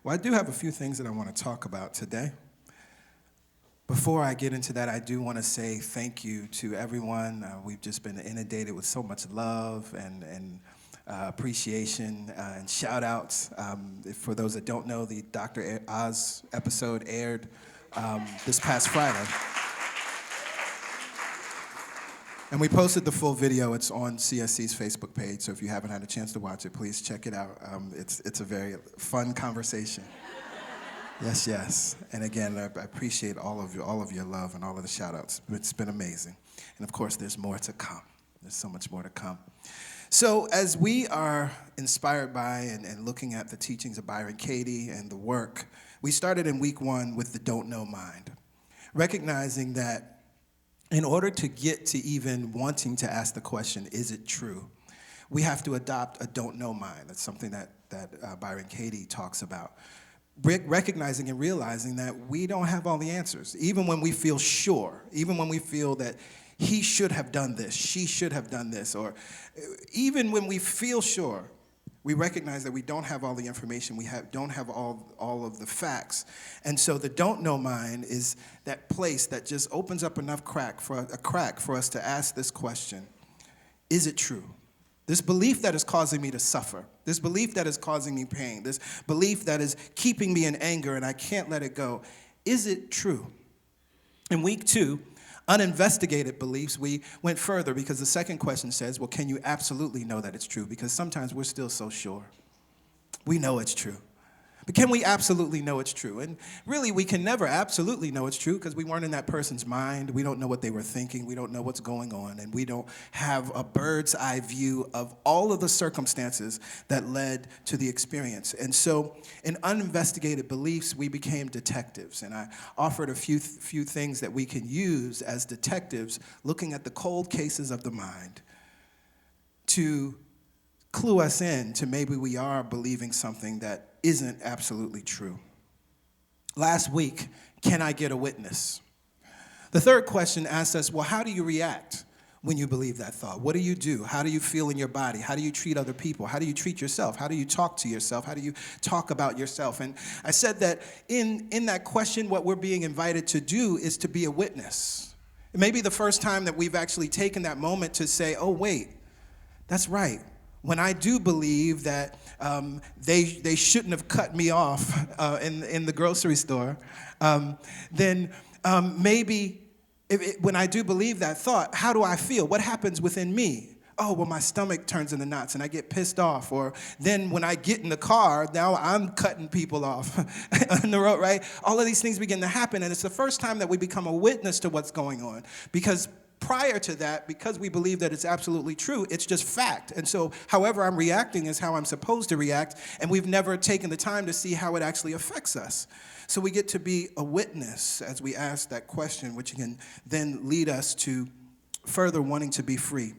Well, I do have a few things that I want to talk about today. Before I get into that, I do want to say thank you to everyone. We've just been inundated with so much love and appreciation and shout-outs. For those that don't know, the Dr. Oz episode aired this past Friday. And we posted the full video. It's on CSC's Facebook page, so if you haven't had a chance to watch it, please check it out. It's a very fun conversation. Yes, yes. And again, I appreciate all of your love and all of the shout-outs. It's been amazing. And of course, there's more to come. There's so much more to come. So as we are inspired by and looking at the teachings of Byron Katie and the work, we started in week 1 with the don't know mind, recognizing that in order to get to even wanting to ask the question, is it true, we have to adopt a don't know mind. That's something that Byron Katie talks about. Recognizing and realizing that we don't have all the answers, even when we feel sure, even when we feel that he should have done this, she should have done this, or even when we feel sure, we recognize that we don't have all the information, don't have all of the facts. And so the don't know mind is that place that just opens up enough crack for us to ask this question: is it true? This belief that is causing me to suffer, this belief that is causing me pain, this belief that is keeping me in anger and I can't let it go, is it true? In week 2, uninvestigated beliefs, we went further because the second question says, well, can you absolutely know that it's true? Because sometimes we're still so sure. We know it's true. But can we absolutely know it's true? And really, we can never absolutely know it's true because we weren't in that person's mind. We don't know what they were thinking. We don't know what's going on. And we don't have a bird's eye view of all of the circumstances that led to the experience. And so in uninvestigated beliefs, we became detectives. And I offered a few things that we can use as detectives, looking at the cold cases of the mind to clue us in to maybe we are believing something that isn't absolutely true. Last week, can I get a witness? The third question asks us, well, how do you react when you believe that thought? What do you do? How do you feel in your body? How do you treat other people? How do you treat yourself? How do you talk to yourself? How do you talk about yourself? And I said that in that question, what we're being invited to do is to be a witness. It may be the first time that we've actually taken that moment to say, oh, wait, that's right. When I do believe that they shouldn't have cut me off in the grocery store, then maybe when I do believe that thought, how do I feel? What happens within me? Oh, well, my stomach turns into knots and I get pissed off. Or then when I get in the car, now I'm cutting people off on the road, right? All of these things begin to happen, and it's the first time that we become a witness to what's going on. Because prior to that, because we believe that it's absolutely true, it's just fact. And so however I'm reacting is how I'm supposed to react, and we've never taken the time to see how it actually affects us. So we get to be a witness as we ask that question, which can then lead us to further wanting to be free.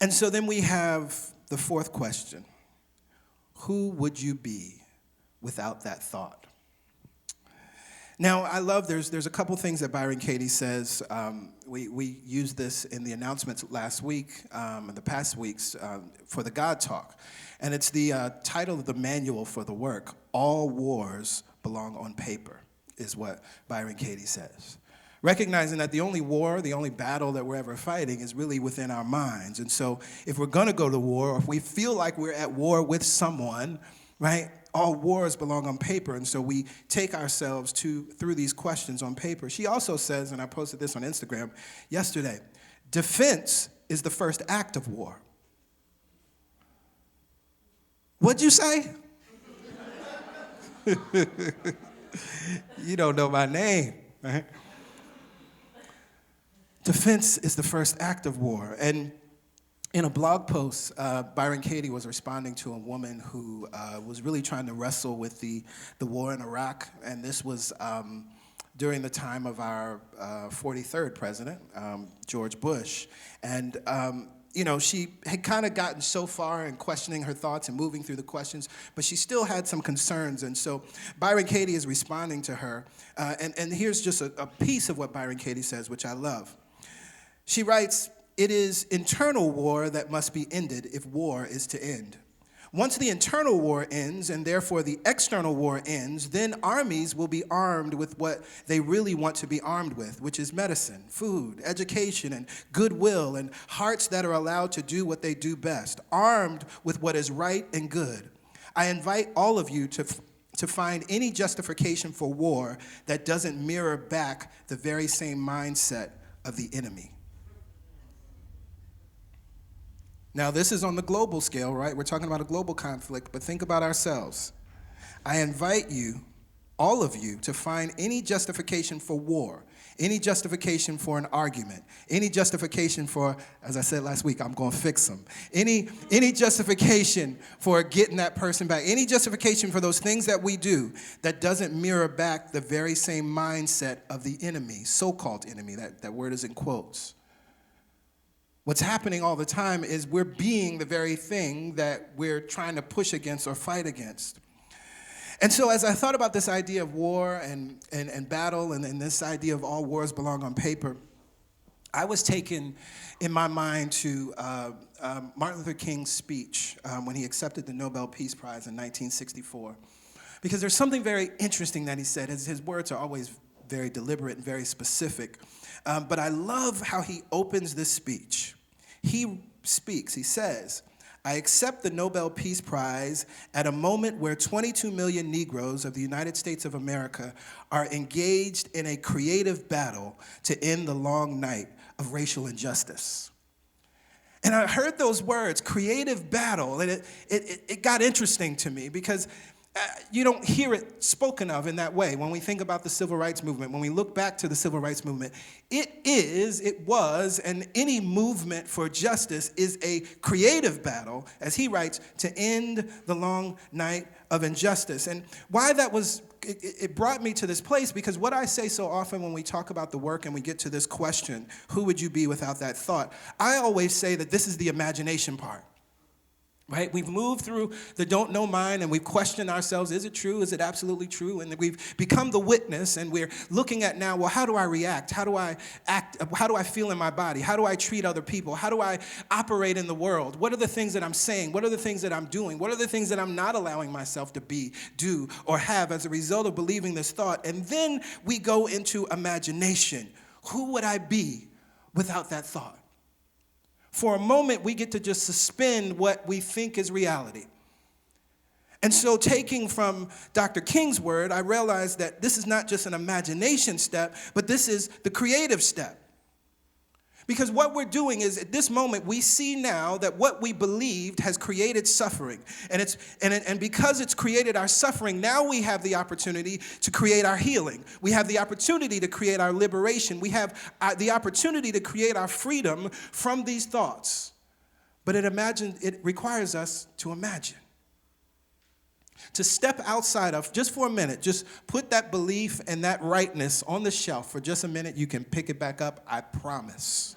And so then we have the fourth question: who would you be without that thought? Now, I love, there's a couple things that Byron Katie says. We used this in the announcements last week, and the past weeks, for the God Talk. And it's the title of the manual for the work, All Wars Belong on Paper, is what Byron Katie says. Recognizing that the only war, the only battle that we're ever fighting is really within our minds. And so if we're going to go to war, or if we feel like we're at war with someone, right, all wars belong on paper, and so we take ourselves through these questions on paper. She also says, and I posted this on Instagram yesterday, defense is the first act of war. What'd you say? You don't know my name, right? Defense is the first act of war. And in a blog post, Byron Katie was responding to a woman who was really trying to wrestle with the war in Iraq, and this was during the time of our 43rd president, George Bush. And she had kind of gotten so far in questioning her thoughts and moving through the questions, but she still had some concerns. And so Byron Katie is responding to her, and here's just a piece of what Byron Katie says, which I love. She writes, "It is internal war that must be ended if war is to end. Once the internal war ends, and therefore the external war ends, then armies will be armed with what they really want to be armed with, which is medicine, food, education, and goodwill, and hearts that are allowed to do what they do best, armed with what is right and good. I invite all of you to find any justification for war that doesn't mirror back the very same mindset of the enemy. Now, this is on the global scale, right? We're talking about a global conflict, but think about ourselves. I invite you, all of you, to find any justification for war, any justification for an argument, any justification for, as I said last week, I'm going to fix them, any justification for getting that person back, any justification for those things that we do that doesn't mirror back the very same mindset of the enemy, so-called enemy, that word is in quotes. What's happening all the time is we're being the very thing that we're trying to push against or fight against. And so as I thought about this idea of war and battle and this idea of all wars belong on paper, I was taken in my mind to Martin Luther King's speech when he accepted the Nobel Peace Prize in 1964. Because there's something very interesting that he said. His words are always very deliberate and very specific. But I love how he opens this speech. He speaks, he says, I accept the Nobel Peace Prize at a moment where 22 million Negroes of the United States of America are engaged in a creative battle to end the long night of racial injustice. And I heard those words, creative battle, and it got interesting to me because you don't hear it spoken of in that way when we think about the civil rights movement. When we look back to the civil rights movement, it was, and any movement for justice is a creative battle, as he writes, to end the long night of injustice. And why that was, it brought me to this place because what I say so often when we talk about the work and we get to this question, who would you be without that thought? I always say that this is the imagination part. Right? We've moved through the don't know mind and we've questioned ourselves, is it true? Is it absolutely true? And we've become the witness and we're looking at now, well, how do I react? How do I act? How do I feel in my body? How do I treat other people? How do I operate in the world? What are the things that I'm saying? What are the things that I'm doing? What are the things that I'm not allowing myself to be, do, or have as a result of believing this thought? And then we go into imagination. Who would I be without that thought? For a moment, we get to just suspend what we think is reality. And so taking from Dr. King's word, I realized that this is not just an imagination step, but this is the creative step. Because what we're doing is, at this moment, we see now that what we believed has created suffering. And because it's created our suffering, now we have the opportunity to create our healing. We have the opportunity to create our liberation. We have the opportunity to create our freedom from these thoughts. But it requires us to imagine. To step outside of, just for a minute, just put that belief and that rightness on the shelf for just a minute. You can pick it back up, I promise.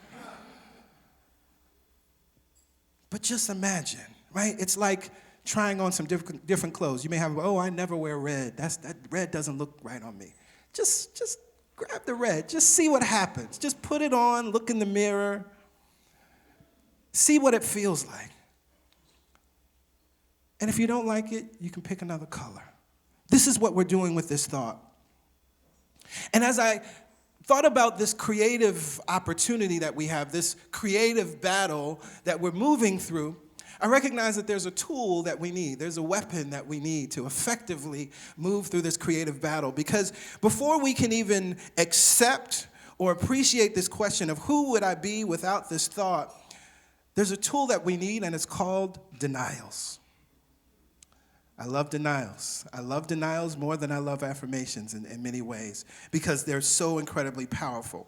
But just imagine, right? It's like trying on some different clothes. You may have, I never wear red. That red doesn't look right on me. Just grab the red. Just see what happens. Just put it on, look in the mirror. See what it feels like. And if you don't like it, you can pick another color. This is what we're doing with this thought. And as I thought about this creative opportunity that we have, this creative battle that we're moving through, I recognize that there's a tool that we need. There's a weapon that we need to effectively move through this creative battle. Because before we can even accept or appreciate this question of who would I be without this thought, there's a tool that we need, and it's called denials. I love denials. I love denials more than I love affirmations in many ways because they're so incredibly powerful.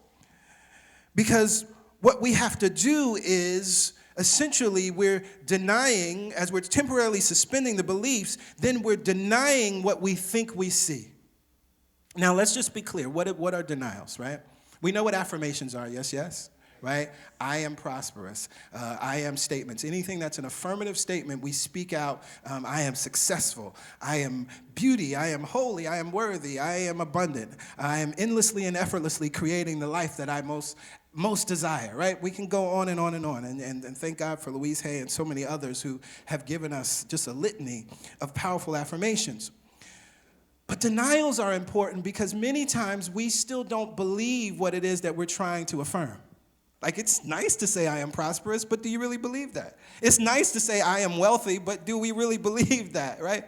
Because what we have to do is essentially we're denying, as we're temporarily suspending the beliefs, then we're denying what we think we see. Now, let's just be clear. What are denials, right? We know what affirmations are, yes? Right? I am prosperous. I am statements. Anything that's an affirmative statement, we speak out, I am successful. I am beauty. I am holy. I am worthy. I am abundant. I am endlessly and effortlessly creating the life that I most most desire, right? We can go on and on and on. And thank God for Louise Hay and so many others who have given us just a litany of powerful affirmations. But denials are important because many times we still don't believe what it is that we're trying to affirm. Like, it's nice to say I am prosperous, but do you really believe that? It's nice to say I am wealthy, but do we really believe that, right?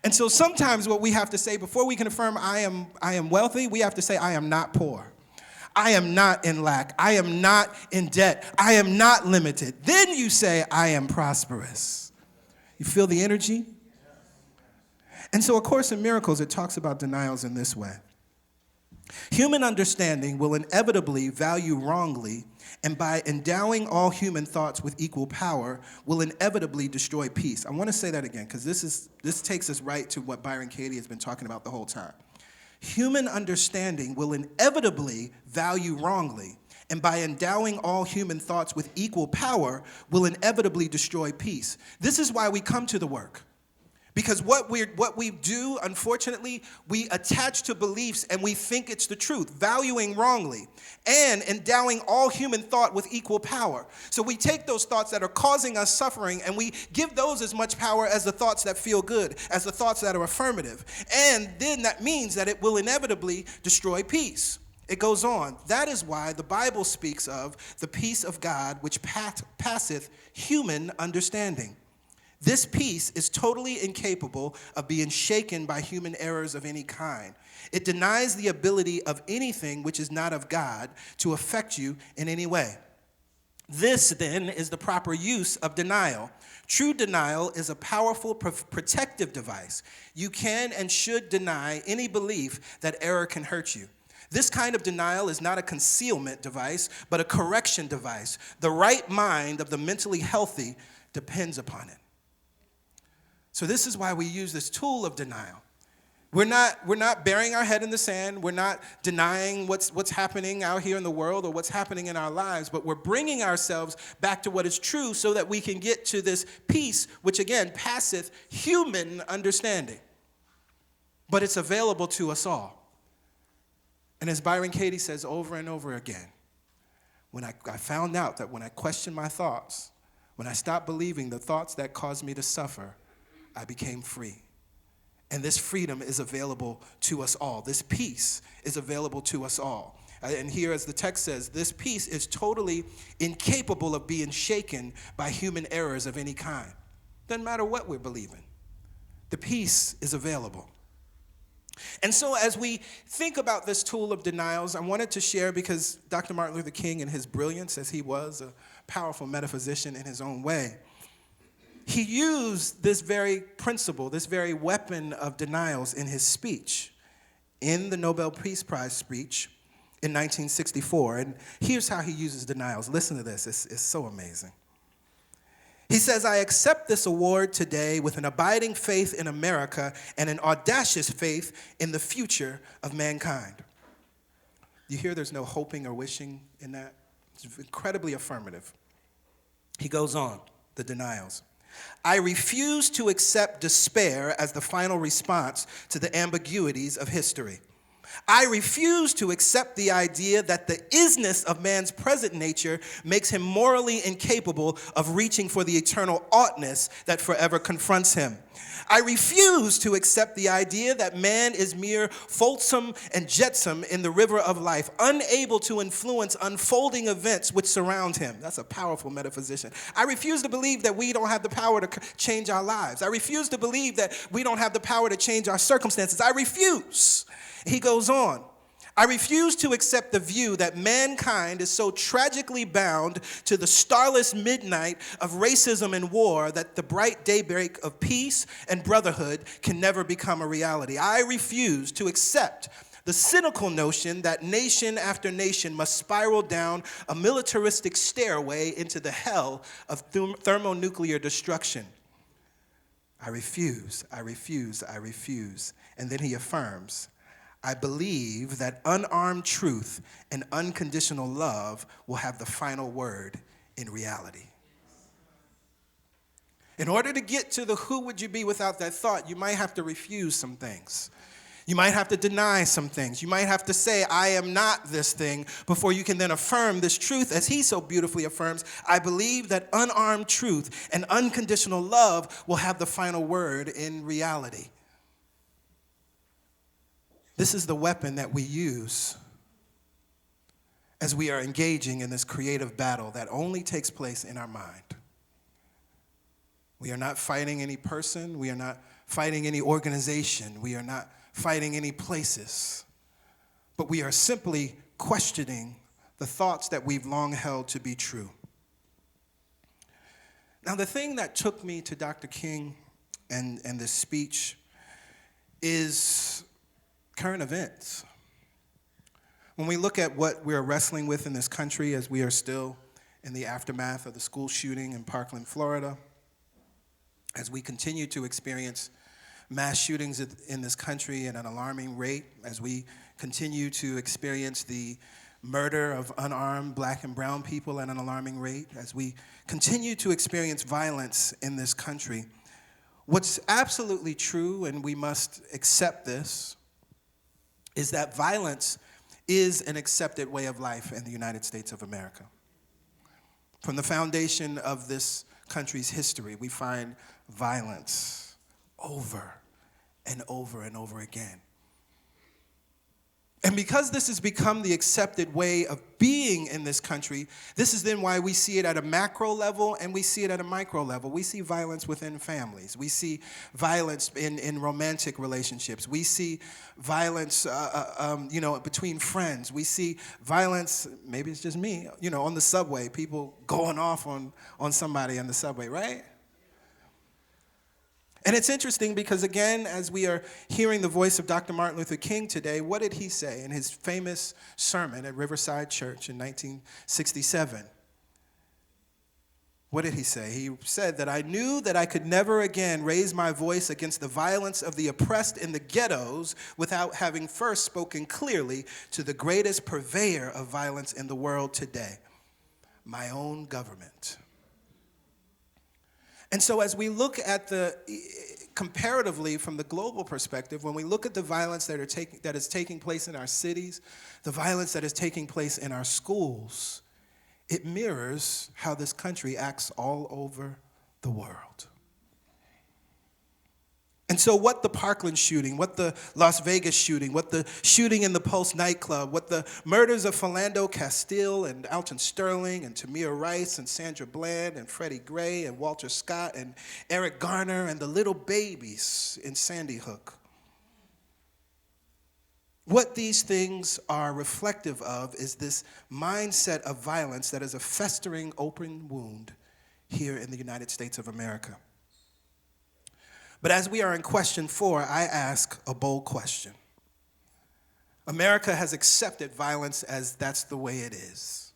And so sometimes what we have to say before we can affirm I am wealthy, we have to say I am not poor. I am not in lack. I am not in debt. I am not limited. Then you say I am prosperous. You feel the energy? And so A Course in Miracles, it talks about denials in this way. Human understanding will inevitably value wrongly, and by endowing all human thoughts with equal power, will inevitably destroy peace. I want to say that again, because this takes us right to what Byron Katie has been talking about the whole time. Human understanding will inevitably value wrongly, and by endowing all human thoughts with equal power, will inevitably destroy peace. This is why we come to the work. Because what we do, unfortunately, we attach to beliefs and we think it's the truth, valuing wrongly, and endowing all human thought with equal power. So we take those thoughts that are causing us suffering and we give those as much power as the thoughts that feel good, as the thoughts that are affirmative. And then that means that it will inevitably destroy peace. It goes on. That is why the Bible speaks of the peace of God which passeth human understanding. This peace is totally incapable of being shaken by human errors of any kind. It denies the ability of anything which is not of God to affect you in any way. This, then, is the proper use of denial. True denial is a powerful protective device. You can and should deny any belief that error can hurt you. This kind of denial is not a concealment device, but a correction device. The right mind of the mentally healthy depends upon it. So this is why we use this tool of denial. We're not burying our head in the sand. We're not denying what's happening out here in the world or what's happening in our lives, but we're bringing ourselves back to what is true so that we can get to this peace, which again passeth human understanding. But it's available to us all. And as Byron Katie says over and over again, when I found out that when I questioned my thoughts, when I stopped believing the thoughts that caused me to suffer, I became free. And this freedom is available to us all. This peace is available to us all. And here, as the text says, this peace is totally incapable of being shaken by human errors of any kind. Doesn't matter what we're believing. The peace is available. And so as we think about this tool of denials, I wanted to share, because Dr. Martin Luther King, in his brilliance, as he was a powerful metaphysician in his own way, he used this very principle, this very weapon of denials in his speech, in the Nobel Peace Prize speech in 1964. And here's how he uses denials. Listen to this. It's so amazing. He says, I accept this award today with an abiding faith in America and an audacious faith in the future of mankind. You hear there's no hoping or wishing in that? It's incredibly affirmative. He goes on, the denials. I refuse to accept despair as the final response to the ambiguities of history. I refuse to accept the idea that the isness of man's present nature makes him morally incapable of reaching for the eternal oughtness that forever confronts him. I refuse to accept the idea that man is mere flotsam and jetsam in the river of life, unable to influence unfolding events which surround him. That's a powerful metaphysician. I refuse to believe that we don't have the power to change our lives. I refuse to believe that we don't have the power to change our circumstances. I refuse. He goes on. I refuse to accept the view that mankind is so tragically bound to the starless midnight of racism and war that the bright daybreak of peace and brotherhood can never become a reality. I refuse to accept the cynical notion that nation after nation must spiral down a militaristic stairway into the hell of thermonuclear destruction. I refuse, I refuse, I refuse. And then he affirms, I believe that unarmed truth and unconditional love will have the final word in reality. In order to get to the who would you be without that thought, you might have to refuse some things. You might have to deny some things. You might have to say, I am not this thing, before you can then affirm this truth, as he so beautifully affirms. I believe that unarmed truth and unconditional love will have the final word in reality. This is the weapon that we use as we are engaging in this creative battle that only takes place in our mind. We are not fighting any person. We are not fighting any organization. We are not fighting any places. But we are simply questioning the thoughts that we've long held to be true. Now, the thing that took me to Dr. King and this speech is current events. When we look at what we're wrestling with in this country as we are still in the aftermath of the school shooting in Parkland, Florida, as we continue to experience mass shootings in this country at an alarming rate, as we continue to experience the murder of unarmed black and brown people at an alarming rate, as we continue to experience violence in this country, what's absolutely true, and we must accept this, is that violence is an accepted way of life in the United States of America. From the foundation of this country's history, we find violence over and over and over again. And because this has become the accepted way of being in this country, this is then why we see it at a macro level and we see it at a micro level. We see violence within families. We see violence in romantic relationships. We see violence, between friends. We see violence, maybe it's just me, on the subway, people going off on somebody on the subway, right? And it's interesting because, again, as we are hearing the voice of Dr. Martin Luther King today, what did he say in his famous sermon at Riverside Church in 1967? What did he say? He said that I knew that I could never again raise my voice against the violence of the oppressed in the ghettos without having first spoken clearly to the greatest purveyor of violence in the world today, my own government. And so as we look at comparatively from the global perspective, when we look at the violence that is taking place in our cities, the violence that is taking place in our schools, it mirrors how this country acts all over the world. And so what the Parkland shooting, what the Las Vegas shooting, what the shooting in the Pulse nightclub, what the murders of Philando Castile and Alton Sterling and Tamir Rice and Sandra Bland and Freddie Gray and Walter Scott and Eric Garner and the little babies in Sandy Hook. What these things are reflective of is this mindset of violence that is a festering open wound here in the United States of America. But as we are in question 4, I ask a bold question. America has accepted violence as that's the way it is.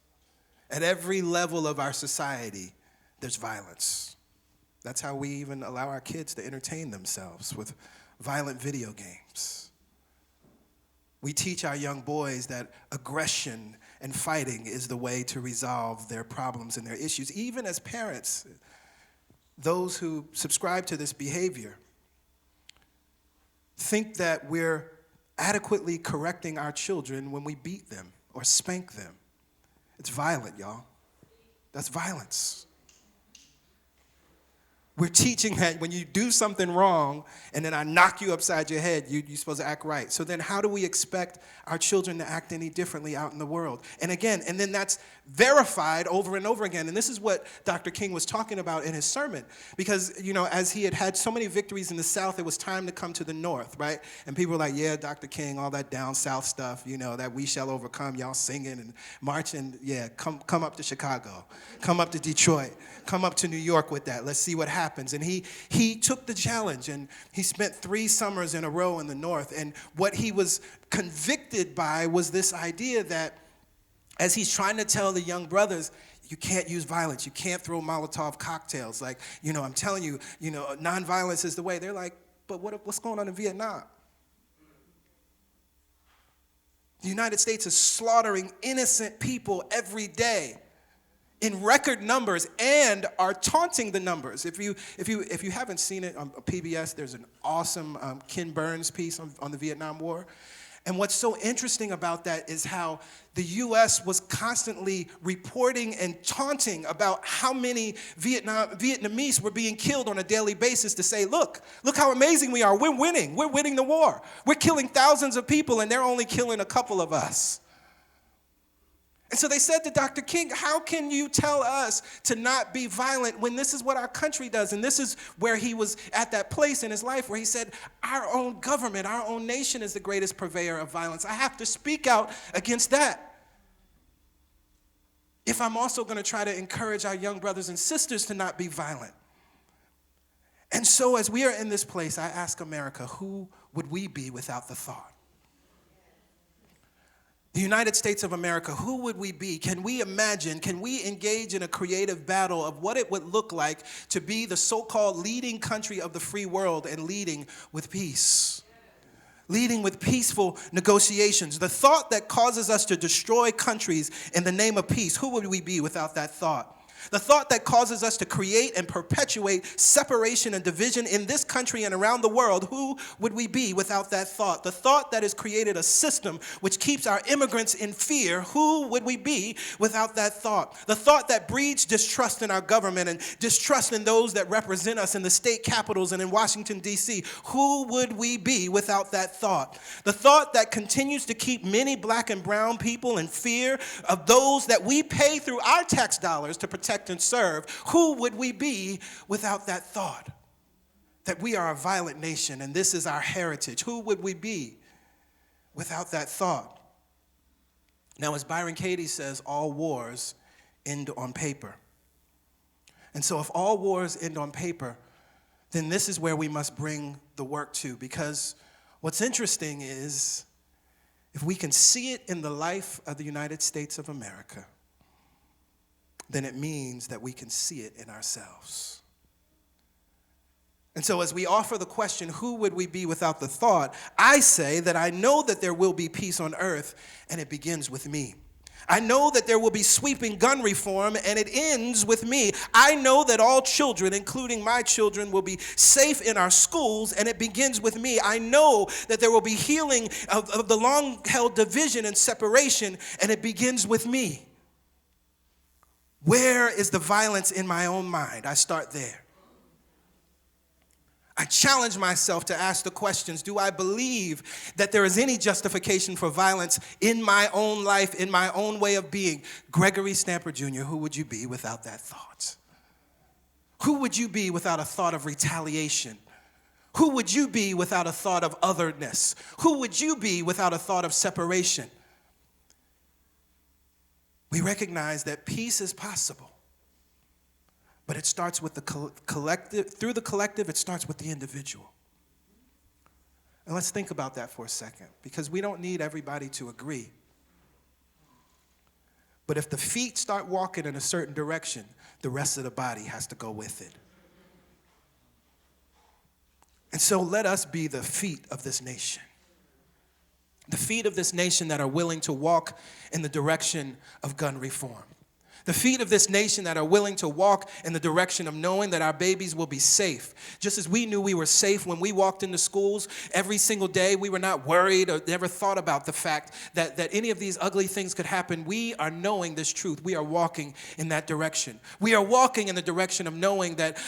At every level of our society, there's violence. That's how we even allow our kids to entertain themselves, with violent video games. We teach our young boys that aggression and fighting is the way to resolve their problems and their issues. Even as parents, those who subscribe to this behavior think that we're adequately correcting our children when we beat them or spank them. It's violent, y'all. That's violence. We're teaching that when you do something wrong and then I knock you upside your head, you're supposed to act right. So then how do we expect our children to act any differently out in the world? And then that's verified over and over again. And this is what Dr. King was talking about in his sermon. Because, as he had so many victories in the South, it was time to come to the North, right? And people were like, yeah, Dr. King, all that down South stuff, that we shall overcome, y'all singing and marching. Yeah, come up to Chicago. Come up to Detroit. Come up to New York with that. Let's see what happens. And he took the challenge, and he spent 3 summers in a row in the North. And what he was convicted by was this idea that as he's trying to tell the young brothers, you can't use violence. You can't throw Molotov cocktails. Like, I'm telling you, nonviolence is the way. They're like, but what's going on in Vietnam? The United States is slaughtering innocent people every day. in record numbers and are taunting the numbers. If you haven't seen it on PBS, there's an awesome Ken Burns piece on the Vietnam War. And what's so interesting about that is how the U.S. was constantly reporting and taunting about how many Vietnamese were being killed on a daily basis to say, look how amazing we are. We're winning the war. We're killing thousands of people and they're only killing a couple of us. And so they said to Dr. King, how can you tell us to not be violent when this is what our country does? And this is where he was at that place in his life where he said, our own government, our own nation is the greatest purveyor of violence. I have to speak out against that. If I'm also going to try to encourage our young brothers and sisters to not be violent. And so as we are in this place, I ask America, who would we be without the thought? The United States of America, who would we be? Can we imagine, can we engage in a creative battle of what it would look like to be the so-called leading country of the free world and leading with peace? Leading with peaceful negotiations. The thought that causes us to destroy countries in the name of peace, who would we be without that thought? The thought that causes us to create and perpetuate separation and division in this country and around the world, who would we be without that thought? The thought that has created a system which keeps our immigrants in fear, who would we be without that thought? The thought that breeds distrust in our government and distrust in those that represent us in the state capitals and in Washington, D.C., who would we be without that thought? The thought that continues to keep many black and brown people in fear of those that we pay through our tax dollars to protect and serve, who would we be without that thought? That we are a violent nation and this is our heritage. Who would we be without that thought? Now, as Byron Katie says, all wars end on paper. And so if all wars end on paper, then this is where we must bring the work to, because what's interesting is if we can see it in the life of the United States of America, then it means that we can see it in ourselves. And so as we offer the question, who would we be without the thought, I say that I know that there will be peace on earth, and it begins with me. I know that there will be sweeping gun reform, and it ends with me. I know that all children, including my children, will be safe in our schools, and it begins with me. I know that there will be healing of the long-held division and separation, and it begins with me. Where is the violence in my own mind? I start there. I challenge myself to ask the questions, do I believe that there is any justification for violence in my own life, in my own way of being? Gregory Stamper Jr., who would you be without that thought? Who would you be without a thought of retaliation? Who would you be without a thought of otherness? Who would you be without a thought of separation? We recognize that peace is possible, but it starts with the collective. Through the collective, it starts with the individual. And let's think about that for a second, because we don't need everybody to agree. But if the feet start walking in a certain direction, the rest of the body has to go with it. And so let us be the feet of this nation. The feet of this nation that are willing to walk in the direction of gun reform. The feet of this nation that are willing to walk in the direction of knowing that our babies will be safe. Just as we knew we were safe when we walked into schools every single day, we were not worried or never thought about the fact that any of these ugly things could happen. We are knowing this truth. We are walking in that direction. We are walking in the direction of knowing that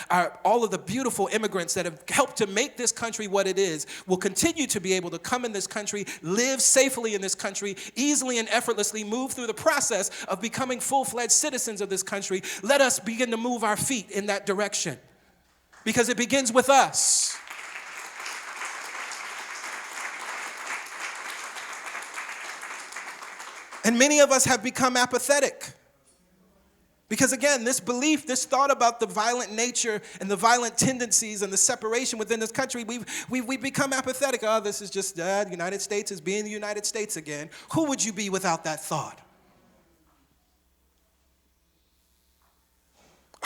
all of the beautiful immigrants that have helped to make this country what it is will continue to be able to come in this country, live safely in this country, easily and effortlessly move through the process of becoming full-fledged citizens of this country. Let us begin to move our feet in that direction, because it begins with us. And many of us have become apathetic. Because again, this belief, this thought about the violent nature and the violent tendencies and the separation within this country, we've become apathetic. Oh, this is just the United States is being the United States again. Who would you be without that thought?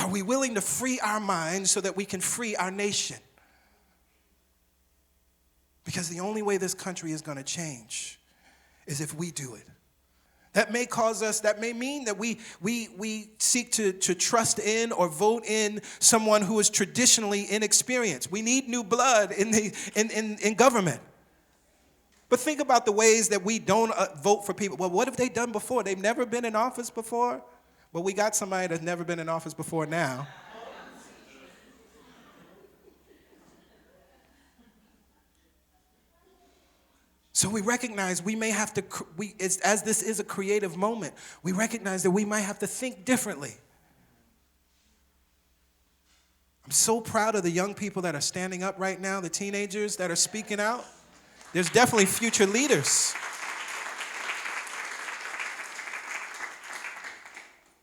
Are we willing to free our minds so that we can free our nation? Because the only way this country is going to change is if we do it. That may mean that we seek to trust in or vote in someone who is traditionally inexperienced. We need new blood in government. But think about the ways that we don't vote for people. Well, what have they done before? They've never been in office before? Well, we got somebody that's never been in office before now. So we recognize we may have to, as this is a creative moment, we recognize that we might have to think differently. I'm so proud of the young people that are standing up right now, the teenagers that are speaking out. There's definitely future leaders.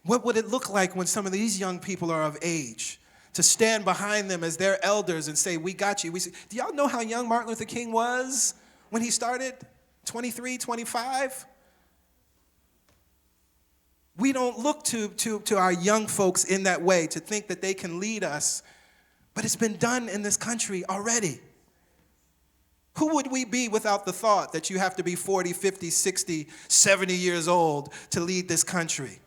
What would it look like when some of these young people are of age to stand behind them as their elders and say, we got you. Do y'all know how young Martin Luther King was when he started? 23, 25? We don't look to our young folks in that way to think that they can lead us, but it's been done in this country already. Who would we be without the thought that you have to be 40, 50, 60, 70 years old to lead this country?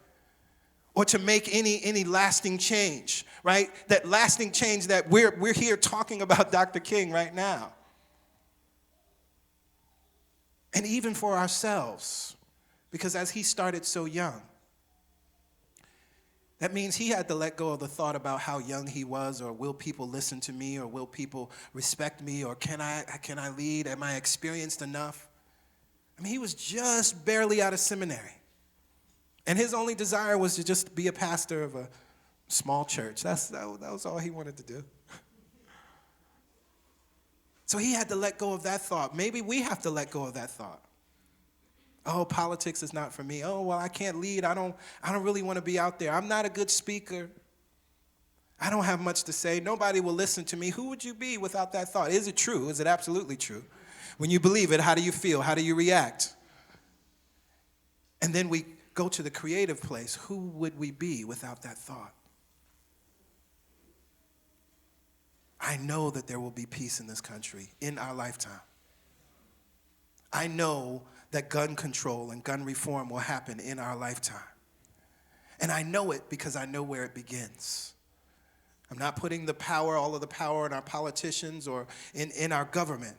Or to make any lasting change, right? That lasting change that we're here talking about Dr. King right now. And even for ourselves, because as he started so young, that means he had to let go of the thought about how young he was, or will people listen to me, or will people respect me, or can I lead? Am I experienced enough? I mean, he was just barely out of seminary. And his only desire was to just be a pastor of a small church. That was all he wanted to do. So he had to let go of that thought. Maybe we have to let go of that thought. Oh, politics is not for me. Oh, well, I can't lead. I don't really want to be out there. I'm not a good speaker. I don't have much to say. Nobody will listen to me. Who would you be without that thought? Is it true? Is it absolutely true? When you believe it, how do you feel? How do you react? And then we go to the creative place. Who would we be without that thought? I know that there will be peace in this country in our lifetime. I know that gun control and gun reform will happen in our lifetime. And I know it because I know where it begins. I'm not putting all of the power in our politicians or in our government,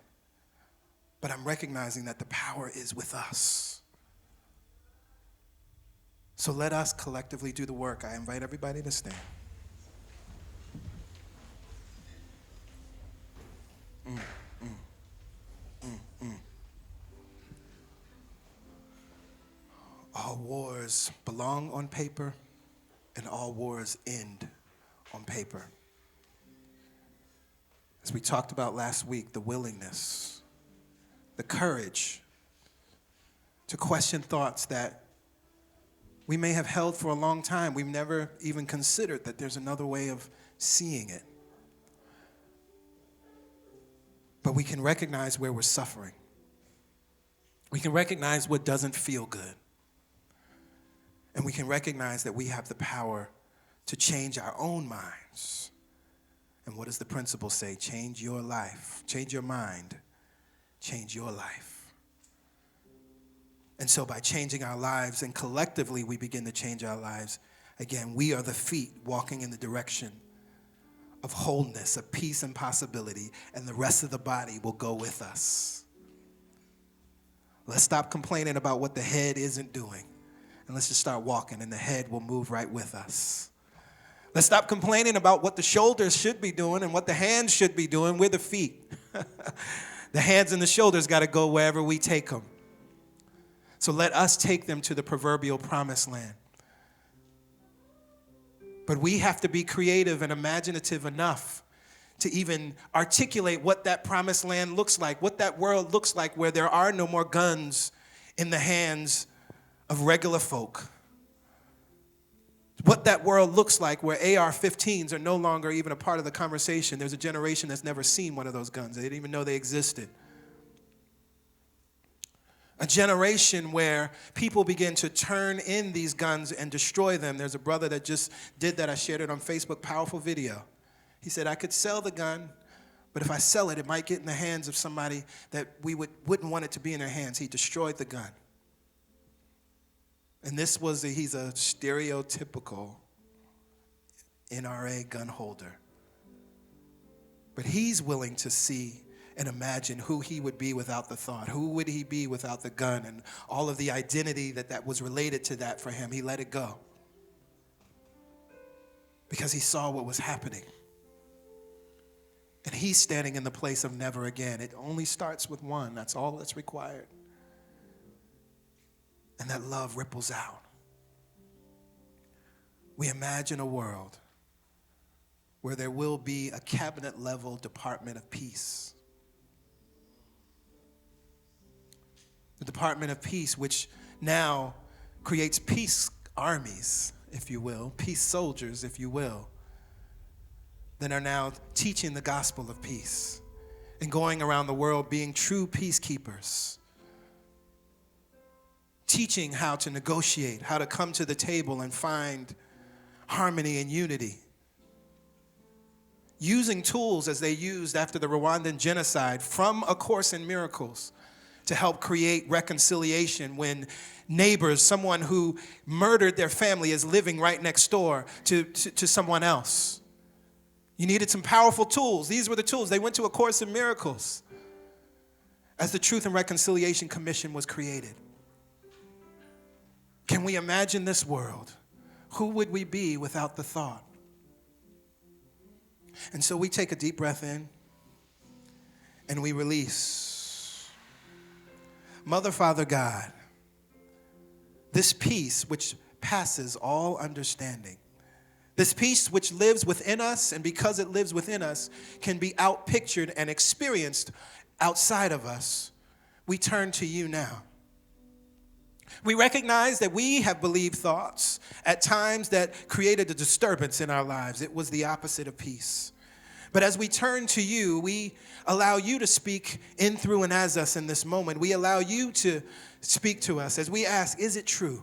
but I'm recognizing that the power is with us. So let us collectively do the work. I invite everybody to stand. All wars belong on paper, and all wars end on paper. As we talked about last week, the willingness, the courage to question thoughts that we may have held for a long time. We've never even considered that there's another way of seeing it. But we can recognize where we're suffering. We can recognize what doesn't feel good. And we can recognize that we have the power to change our own minds. And what does the principle say? Change your life. Change your mind. Change your life. And so by changing our lives, and collectively we begin to change our lives, again, we are the feet walking in the direction of wholeness, of peace and possibility, and the rest of the body will go with us. Let's stop complaining about what the head isn't doing, and let's just start walking, and the head will move right with us. Let's stop complaining about what the shoulders should be doing and what the hands should be doing. We're the feet. The hands and the shoulders got to go wherever we take them. So let us take them to the proverbial promised land. But we have to be creative and imaginative enough to even articulate what that promised land looks like, what that world looks like where there are no more guns in the hands of regular folk. What that world looks like where AR-15s are no longer even a part of the conversation. There's a generation that's never seen one of those guns. They didn't even know they existed. A generation where people begin to turn in these guns and destroy them. There's a brother that just did that. I shared it on Facebook. Powerful video. He said, I could sell the gun, but if I sell it, it might get in the hands of somebody that we wouldn't want it to be in their hands. He destroyed the gun. And he's a stereotypical NRA gun holder. But he's willing to see and imagine who he would be without the thought. Who would he be without the gun? And all of the identity that was related to that for him, he let it go. Because he saw what was happening. And he's standing in the place of never again. It only starts with one. That's all that's required. And that love ripples out. We imagine a world where there will be a cabinet-level Department of Peace. The Department of Peace, which now creates peace armies, if you will, peace soldiers, if you will, that are now teaching the gospel of peace and going around the world being true peacekeepers, teaching how to negotiate, how to come to the table and find harmony and unity, using tools as they used after the Rwandan genocide from A Course in Miracles to help create reconciliation when neighbors, someone who murdered their family, is living right next door to someone else. You needed some powerful tools. These were the tools. They went to A Course in Miracles as the Truth and Reconciliation Commission was created. Can we imagine this world? Who would we be without the thought? And so we take a deep breath in and we release. Mother, Father, God, this peace which passes all understanding, this peace which lives within us, and because it lives within us, can be outpictured and experienced outside of us, we turn to you now. We recognize that we have believed thoughts at times that created a disturbance in our lives. It was the opposite of peace. But as we turn to you, we allow you to speak in, through, and as us in this moment. We allow you to speak to us as we ask, is it true?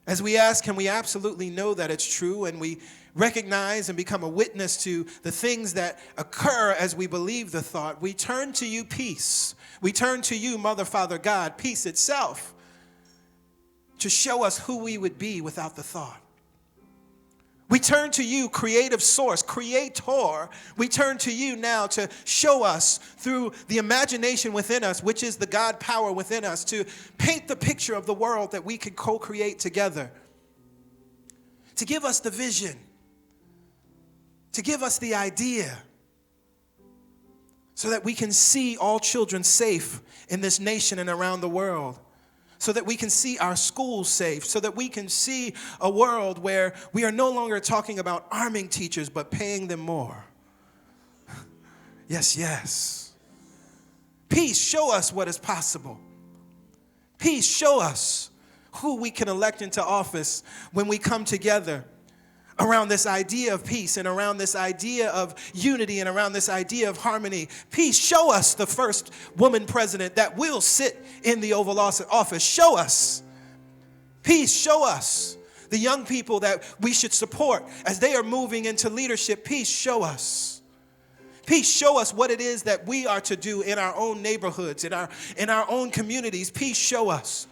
As we ask, can we absolutely know that it's true? And we recognize and become a witness to the things that occur as we believe the thought. We turn to you, peace. We turn to you, Mother, Father, God, peace itself, to show us who we would be without the thought. We turn to you, creative source, creator. We turn to you now to show us through the imagination within us, which is the God power within us, to paint the picture of the world that we can co-create together. To give us the vision. To give us the idea. So that we can see all children safe in this nation and around the world. So that we can see our schools safe, so that we can see a world where we are no longer talking about arming teachers, but paying them more. Yes, yes. Peace, show us what is possible. Peace, show us who we can elect into office when we come together around this idea of peace and around this idea of unity and around this idea of harmony. Peace, show us the first woman president that will sit in the Oval Office. Show us. Peace, show us the young people that we should support as they are moving into leadership. Peace, show us. Peace, show us what it is that we are to do in our own neighborhoods, in our own communities. Peace, show us.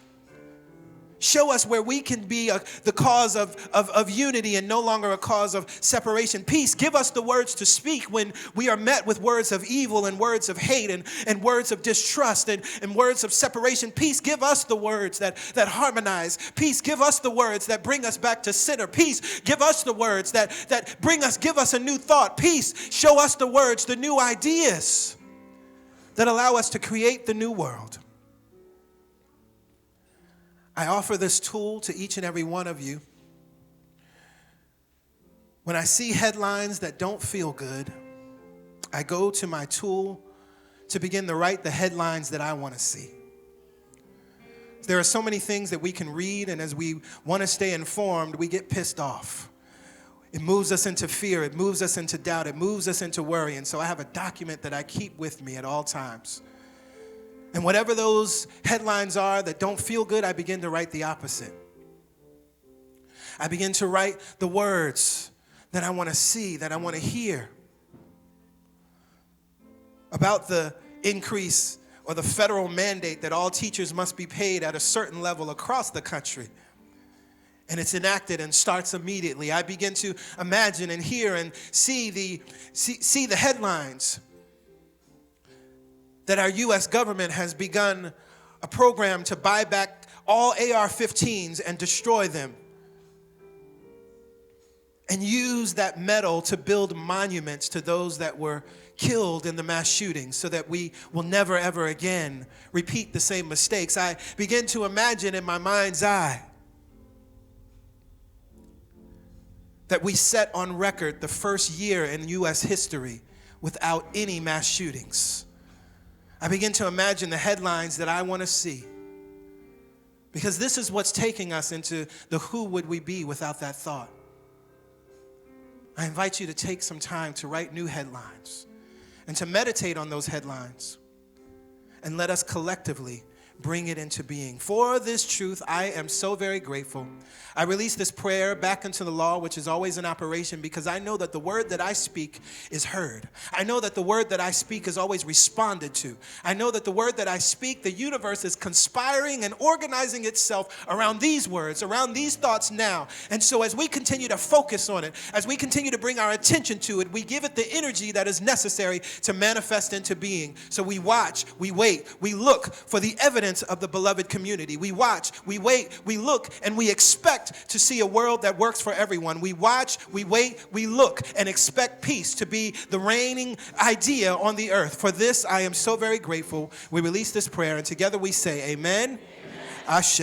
Show us where we can be the cause of unity and no longer a cause of separation. Peace, give us the words to speak when we are met with words of evil and words of hate and words of distrust and words of separation. Peace, give us the words that harmonize. Peace, give us the words that bring us back to center. Peace, give us the words that give us a new thought. Peace, show us the words, the new ideas that allow us to create the new world. I offer this tool to each and every one of you. When I see headlines that don't feel good, I go to my tool to begin to write the headlines that I want to see. There are so many things that we can read, and as we want to stay informed, we get pissed off. It moves us into fear. It moves us into doubt. It moves us into worry. And so I have a document that I keep with me at all times. And whatever those headlines are that don't feel good, I begin to write the opposite. I begin to write the words that I want to see, that I want to hear. About the increase or the federal mandate that all teachers must be paid at a certain level across the country. And it's enacted and starts immediately. I begin to imagine and hear and see the headlines that our U.S. government has begun a program to buy back all AR-15s and destroy them, and use that metal to build monuments to those that were killed in the mass shootings so that we will never, ever again repeat the same mistakes. I begin to imagine in my mind's eye that we set on record the first year in U.S. history without any mass shootings. I begin to imagine the headlines that I want to see, because this is what's taking us into the who would we be without that thought. I invite you to take some time to write new headlines and to meditate on those headlines, and let us collectively bring it into being. For this truth, I am so very grateful. I release this prayer back into the law, which is always in operation, because I know that the word that I speak is heard. I know that the word that I speak is always responded to. I know that the word that I speak, the universe is conspiring and organizing itself around these words, around these thoughts now. And so as we continue to focus on it, as we continue to bring our attention to it, we give it the energy that is necessary to manifest into being. So we watch, we wait, we look for the evidence of the beloved community. We watch, we wait, we look, and we expect to see a world that works for everyone. We watch, we wait, we look, and expect peace to be the reigning idea on the earth. For this, I am so very grateful. We release this prayer, and together we say, amen, amen. Ashe.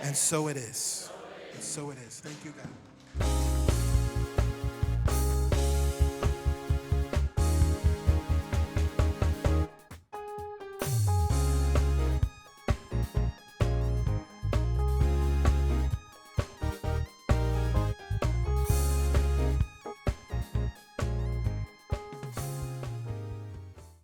And so it is. And so it is. Thank you, God.